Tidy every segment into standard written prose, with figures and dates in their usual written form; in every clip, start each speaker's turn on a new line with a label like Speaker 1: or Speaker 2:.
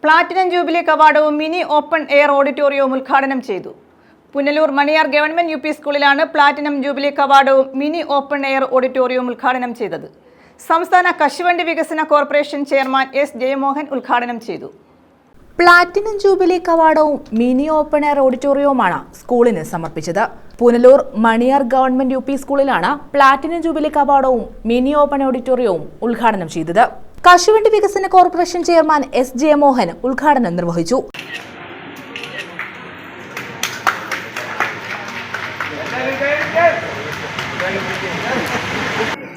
Speaker 1: Platinum jubilee കവാടവും mini open air ഓഡിറ്റോറിയവും ഉദ്ഘാടനം ചെയ്തു. Punalur Maniyar government U P സ്കൂളിലാണ് പ്ലാറ്റിനം ജൂബിലി കവാടവും മിനി ഓപ്പൺ എയർ ഓഡിറ്റോറിയവും ഉദ്ഘാടനം ചെയ്തത്. സംസ്ഥാന കശുവണ്ടി വികസന കോർപ്പറേഷൻ ചെയർമാൻ എസ് ജയമോഹൻ ഉദ്ഘാടനം ചെയ്തു.
Speaker 2: പ്ലാറ്റിനം ജൂബിലി കവാടവും മിനി ഓപ്പൺ എയർ ഓഡിറ്റോറിയവുമാണ് സ്കൂളിന് സമർപ്പിച്ചത്. Punalur Maniyar government U P സ്കൂളിലാണ് പ്ലാറ്റിനം ജൂബിലി കവാടവും മിനി ഓപ്പൺ ഓഡിറ്റോറിയവും ഉദ്ഘാടനം ചെയ്തത്. കശുവണ്ടി വികസന കോർപ്പറേഷൻ ചെയർമാൻ എസ് ജയമോഹൻ ഉദ്ഘാടനം നിർവഹിച്ചു.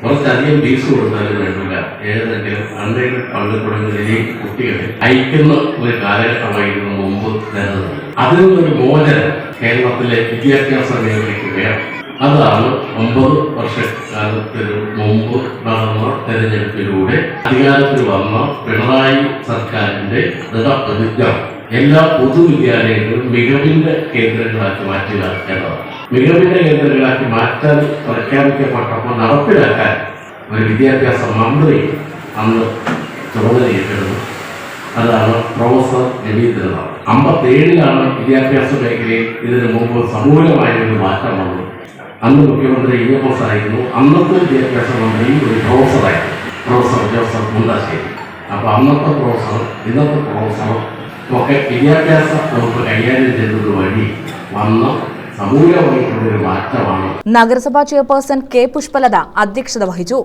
Speaker 3: കുറച്ചധികം ഫീസ് കൊടുത്താലും വേണ്ടില്ല, ഏതെങ്കിലും അൺഎയ്ഡഡ് ഫണ്ട് തുടങ്ങിയ കുട്ടികളെ അയക്കുന്ന ഒരു കാലഘട്ടമായിരുന്നു മുമ്പ് നിലനിന്നത്. അതിൽ നിന്നൊരു മോചനം കേരളത്തിലെ വിദ്യാഭ്യാസ മേഖലയ്ക്ക് വേണം. അതാണ് 9 വർഷക്കാലത്തിന് മുമ്പ് നടന്ന തെരഞ്ഞെടുപ്പിലൂടെ അധികാരത്തിൽ വന്ന പിണറായി സർക്കാരിന്റെ ദൃഢപ്രതിജ്ഞ എല്ലാ പൊതുവിദ്യാലയങ്ങളും മികവിന്റെ കേന്ദ്രങ്ങളാക്കി മാറ്റുക എന്നതാണ്. മികവിന്റെ കേന്ദ്രങ്ങളാക്കി മാറ്റാൻ പ്രഖ്യാപിക്കപ്പെട്ടപ്പോൾ നടപ്പിലാക്കാൻ ഒരു വിദ്യാഭ്യാസ മന്ത്രി അന്ന് ചുമതലയേറ്റിരുന്നു. അതാണ് പ്രൊഫസർ രവീന്ദ്രനാഥ്. 57 വിദ്യാഭ്യാസ മേഖലയിൽ ഇതിനു മുമ്പ് സമൂലമായ ഒരു മാറ്റം വന്നു. അന്ന് മുഖ്യമന്ത്രി EMS ആയിരുന്നു. അന്നത്തെ വിദ്യാഭ്യാസ മന്ത്രി ഒരു പ്രൊഫസറായിരുന്നു, പ്രൊഫസർ ജോസഫ് മുണ്ടാശ്ശേരി. അപ്പൊ അന്നത്തെ പ്രൊഫസർ ഇന്നത്തെ പ്രൊഫസർ ഒക്കെ വിദ്യാഭ്യാസ വകുപ്പ് കൈകാര്യം ചെയ്തത് വഴി വന്ന സമൂലമായിട്ടുള്ളൊരു മാറ്റമാണ്.
Speaker 2: നഗരസഭാ ചെയർപേഴ്സൺ കെ പുഷ്പലത അധ്യക്ഷത വഹിച്ചു.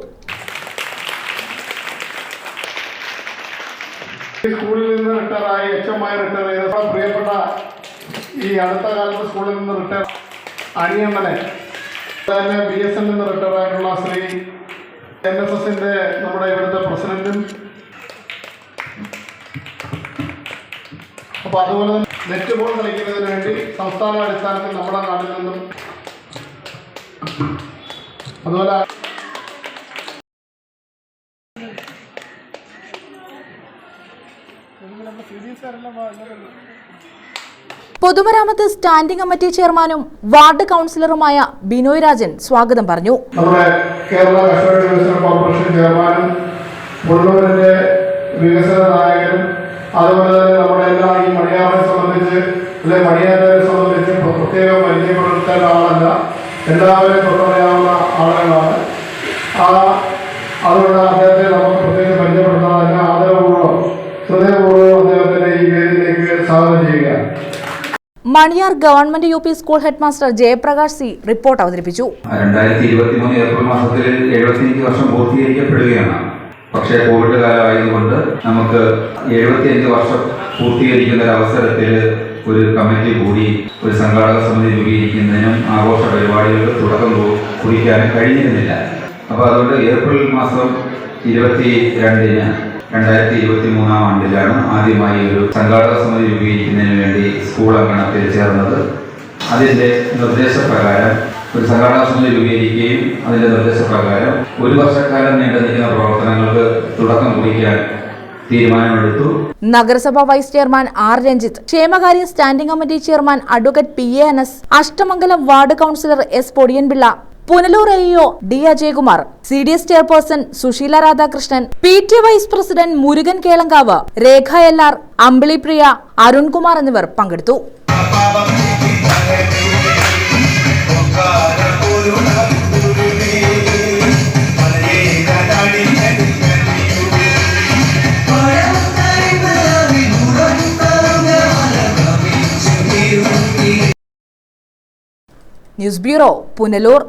Speaker 4: സ്കൂളിൽ നിന്ന് റിട്ടയറായി HM റിട്ടയർ ചെയ്ത പ്രിയപ്പെട്ട ഈ അടുത്ത കാലത്ത് സ്കൂളിൽ നിന്ന് റിട്ടയർ അണിയണ്ണനെ, BSN നിന്ന് റിട്ടയർ ആയിട്ടുള്ള ശ്രീ NSSന്റെ നമ്മുടെ ഇവിടുത്തെ പ്രസിഡന്റും, അപ്പോൾ അതുപോലെ തന്നെ നെറ്റ് ബോൾ കളിക്കുന്നതിന് വേണ്ടി സംസ്ഥാന അടിസ്ഥാനത്തിൽ നമ്മുടെ നാട്ടിൽ നിന്നും അതുപോലെ
Speaker 2: പൊതുമരാമത്ത് സ്റ്റാൻഡിംഗ് കമ്മിറ്റി ചെയർമാനും വാർഡ് കൗൺസിലറുമായ ബിനോയ് രാജൻ സ്വാഗതം പറഞ്ഞു.
Speaker 4: നമ്മുടെ കേരള കശുവണ്ടി വികസന കോർപ്പറേഷൻ ചെയർമാനും പുനലൂരിന്റെ വികസന നായകനും അതുപോലെ തന്നെ നമ്മുടെ എല്ലാ ഈ മണിയാറിനെ സംബന്ധിച്ച് അല്ലെ മണിയാറിനെ സംബന്ധിച്ച് പ്രത്യേകം പരിചയപ്പെടുത്താൻ ആളല്ല, എല്ലാവരെയും തൊട്ടറിയാവുന്ന ആളുകളാണ്. അതുകൊണ്ട് അദ്ദേഹത്തെ നമുക്ക് പ്രത്യേകം പരിചയപ്പെടുത്താൻ തന്നെ ആദരപൂർവ്വം ഹൃദയപൂർവ്വം അദ്ദേഹത്തിന്റെ ഈ വേദിയിലേക്ക് സ്വാഗതം ചെയ്യുക.
Speaker 2: Maniyar government U P school head master Jayaprakash C report അവതരിപ്പിച്ചു.
Speaker 5: 2023 ഏപ്രിൽ മാസത്തിൽ 75 വർഷം പൂർത്തീകരിക്കപ്പെടുകയാണ്. പക്ഷേ കോവിഡ് കാലമായതുകൊണ്ട് നമുക്ക് 75 വർഷം പൂർത്തീകരിക്കുന്ന ഒരു അവസരത്തിൽ ഒരു കമ്മിറ്റി കൂടി ഒരു സംഘാടക സമിതി രൂപീകരിക്കുന്നതിനും ആഘോഷ പരിപാടികൾക്ക് തുടക്കം കുറിക്കാനും കഴിഞ്ഞിരുന്നില്ല. അപ്പോൾ അതുകൊണ്ട് ഏപ്രിൽ മാസം 22-ന് 2023 ആണ്ടിലാണ് ആദ്യമായി ഒരു സംഘാടക സമിതി രൂപീകരിക്കുന്നതിന് വേണ്ടി സ്കൂൾ അങ്കണത്തിൽ ചേർന്നത്. അതിൻ്റെ നിർദ്ദേശപ്രകാരം ഒരു സംഘാടക സമിതി രൂപീകരിക്കുകയും അതിൻ്റെ നിർദ്ദേശപ്രകാരം 1 വർഷക്കാലം നീണ്ടു നിൽക്കുന്ന പ്രവർത്തനങ്ങൾക്ക് തുടക്കം കുറിക്കാൻ തീരുമാനമെടുത്തു.
Speaker 2: നഗരസഭാ വൈസ് ചെയർമാൻ R രഞ്ജിത്ത്, ക്ഷേമകാര്യ standing committee chairman advocate PA Anas, Ashtamangalam ward councillor S Podiyanpillai, Punalur AEO D Ajayakumar, CDS chairperson Susheela Radhakrishnan, PT vice president Murugan Kelankavu, Rekha LR, Ambilipriya, Arunkumar എന്നിവർ പങ്കെടുത്തു. News bureau, Punalur.